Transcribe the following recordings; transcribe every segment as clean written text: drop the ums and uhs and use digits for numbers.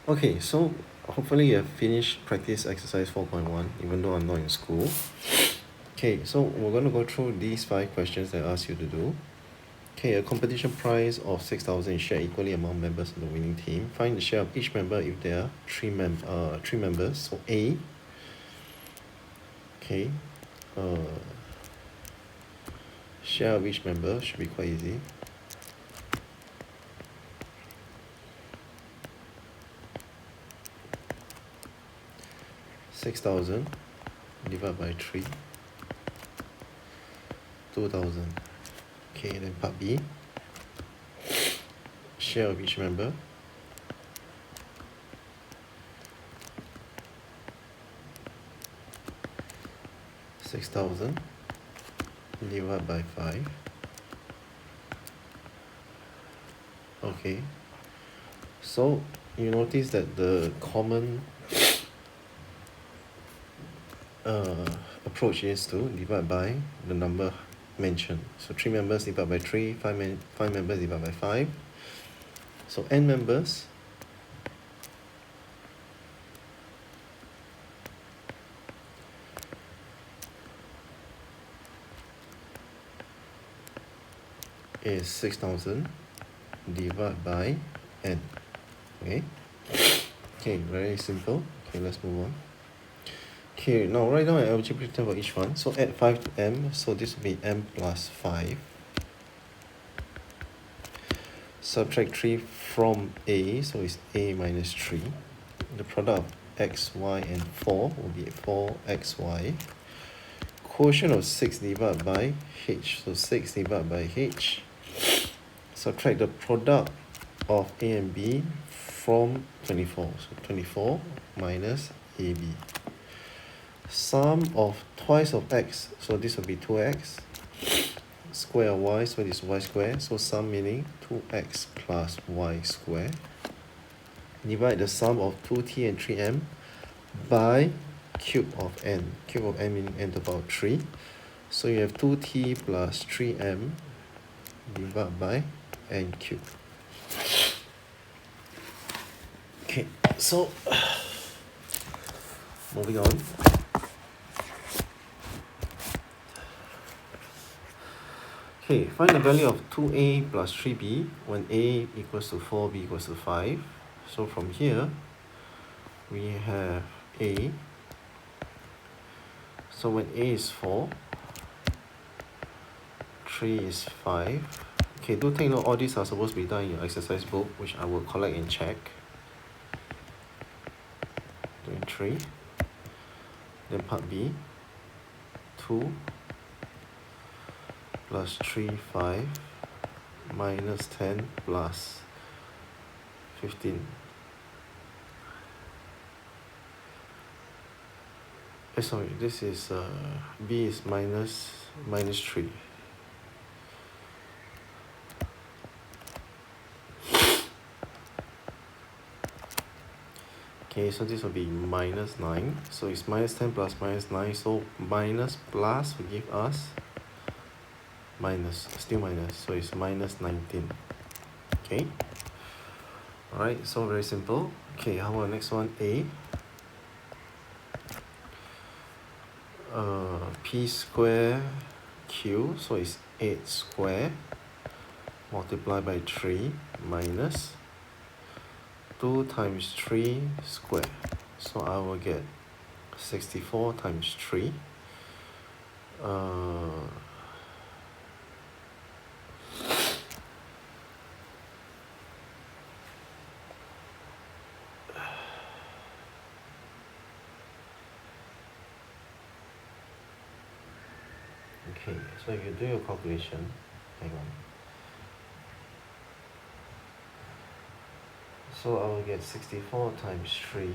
Okay, so hopefully you have finished practice exercise 4.1, even though I'm not in school. Okay, so we're going to go through these 5 questions that I ask you to do. Okay, a competition prize of 6,000 is shared equally among members of the winning team. Find the share of each member if there are three members. So A, okay, share of each member should be quite easy. $6,000 divided by 3, 2,000. Okay, then part B, share of each member. $6,000 divided by 5. Okay, so you notice that the common approach is to divide by the number mentioned. So 3 members divided by 3, 5 members divided by 5. So n members is 6,000 divided by n. Okay, very simple. Okay, let's move on. Okay, now write down an algebraic term for each one. So add 5 to m, so this will be m plus 5. Subtract 3 from a, so it's a minus 3. The product of x, y, and 4 will be 4xy. Quotient of 6 divided by h, so 6 divided by h. Subtract the product of a and b from 24, so 24 minus ab. Sum of twice of x, so this will be 2x. Square of y, so this is y square, so sum meaning 2x plus y square. Divide the sum of 2t and 3m by cube of n. Cube of n meaning n to the power 3. So you have 2t plus 3m divided by n cube. Okay, so moving on. Okay, find the value of 2a plus 3b when a equals to 4, b equals to 5. So from here, we have a. So when a is 4, 3 is 5. Okay, do take note all these are supposed to be done in your exercise book, which I will collect and check. 3. Then part B, 2 plus 3, 5 minus 10 plus 15. Sorry, this is B is minus 3. Okay, so this will be minus 9. So it's minus 10 plus minus 9. So minus plus will give us minus, still minus. So it's minus 19. Okay. Alright, so very simple. Okay, how about next one? A. P square Q, so it's 8 square multiplied by 3 minus 2 times 3 square. So I will get 64 times 3. Okay, so if you do your calculation, hang on. So I will get 64 times 3,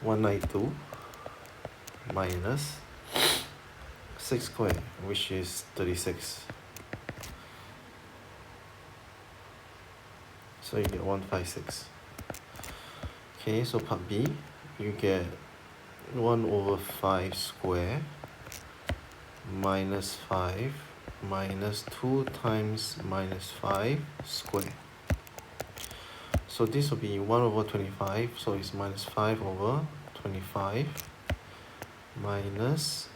192 minus 6 squared, which is 36. So you get 156. Okay, so part B, you get 1 over 5 square minus 5 minus 2 times minus 5 square. So this will be 1 over 25, so it's minus 5 over 25 minus,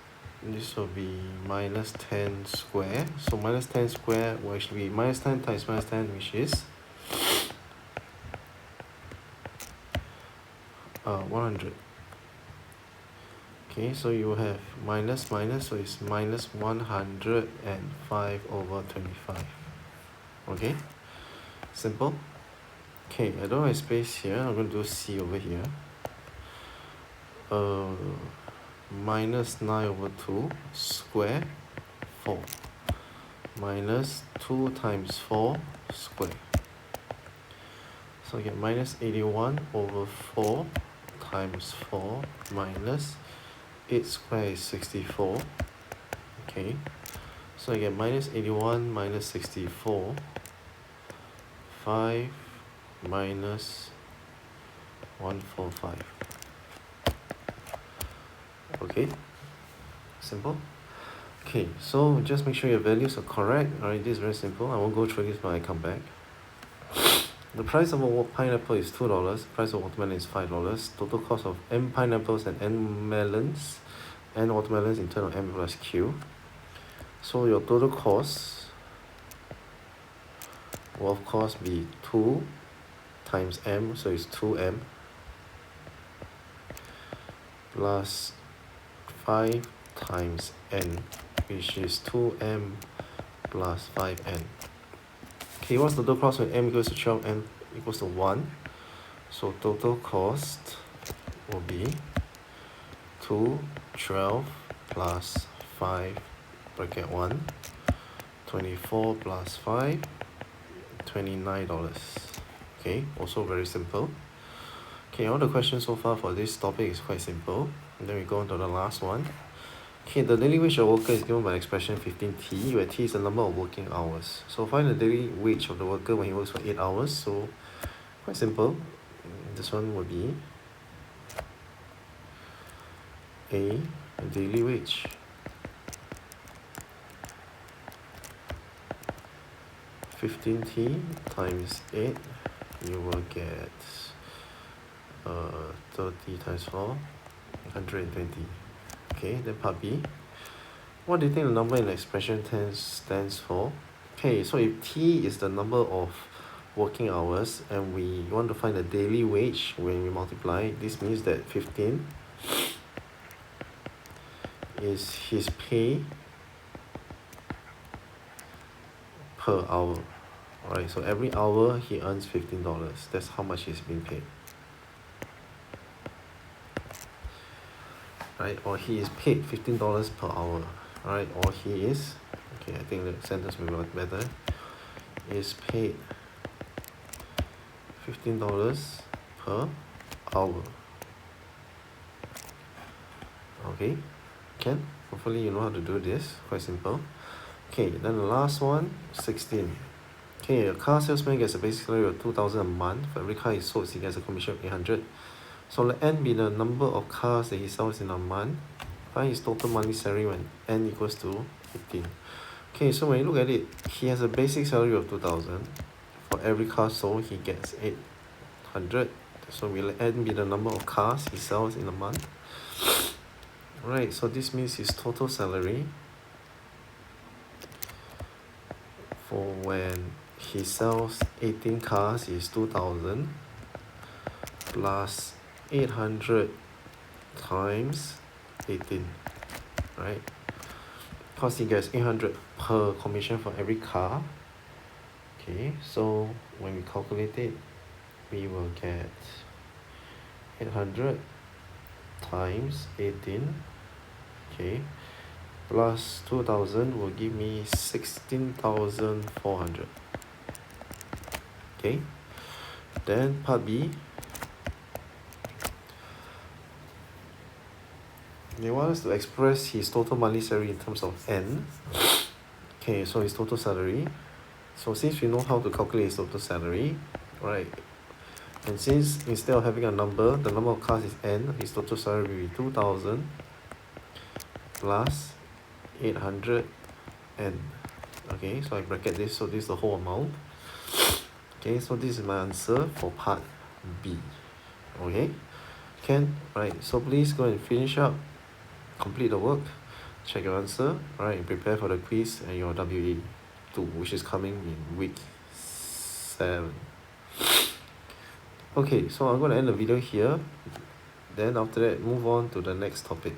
this will be minus 10 square. So minus 10 square will actually be minus 10 times minus 10, which is 100. Okay, so you have minus minus, so it's minus 105 over 25. Okay, simple. Okay, I don't have space here. I'm going to do C over here. Minus 9 over 2 square 4 minus 2 times 4 square. So I get minus 81 over 4 times 4 minus 8 square is 64. Okay, so I get minus 81 minus 64, 5 minus 145. Okay, simple. Okay, so just make sure your values are correct. Alright, this is very simple. I won't go through this when I come back. The price of a pineapple is $2. The price of watermelon is $5. Total cost of M pineapples and N melons and watermelons in turn of M plus Q. So your total cost will of course be 2 times M, so it's 2M plus 5 times N, which is 2M plus 5N. Okay, what's the total cost when M equals to 12, N equals to 1? So total cost will be 2, 12 plus 5 bracket 1, 24 plus 5, $29. Okay, also very simple. Okay, all the questions so far for this topic is quite simple. And then we go on to the last one. Okay, the daily wage of a worker is given by expression 15T, where T is the number of working hours. So find the daily wage of the worker when he works for 8 hours. So quite simple. This one would be A, daily wage. $15T times 8, you will get 30 times 4, 120. Okay, then part B. What do you think the number in the expression stands for? Okay, so if T is the number of working hours and we want to find the daily wage when we multiply, this means that 15 is his pay per hour. Alright, so every hour he earns $15. That's how much he's being paid. Right, or he is paid $15 per hour. Alright, or he is, okay, I think the sentence will be better, is paid $15 per hour. Okay, can? Hopefully you know how to do this. Quite simple. Okay, then the last one, 16. Okay, a car salesman gets a basic salary of 2,000 a month. For every car he sold, he gets a commission of 800. So let N be the number of cars that he sells in a month. Find his total monthly salary when N equals to 15. Okay, so when you look at it, he has a basic salary of 2,000. For every car sold, he gets 800. So we let N be the number of cars he sells in a month. Right, so this means his total salary for when he sells 18 cars is 2,000 plus 800 times 18, right? Because he gets 800 per commission for every car. Okay, so when we calculate it, we will get 800 times 18, okay, plus 2,000 will give me 16,400. Okay, then part B, they want us to express his total monthly salary in terms of N. Okay, so his total salary. So since we know how to calculate his total salary, right, and since instead of having a number, the number of cars is N, his total salary will be 2,000 plus 800 N. Okay, so I bracket this, so this is the whole amount. Okay, so this is my answer for part B. Okay, can. Right, so please go and finish up, complete the work, check your answer, right, prepare for the quiz and your WE2, which is coming in week 7. Okay, so I'm going to end the video here. Then after that, move on to the next topic.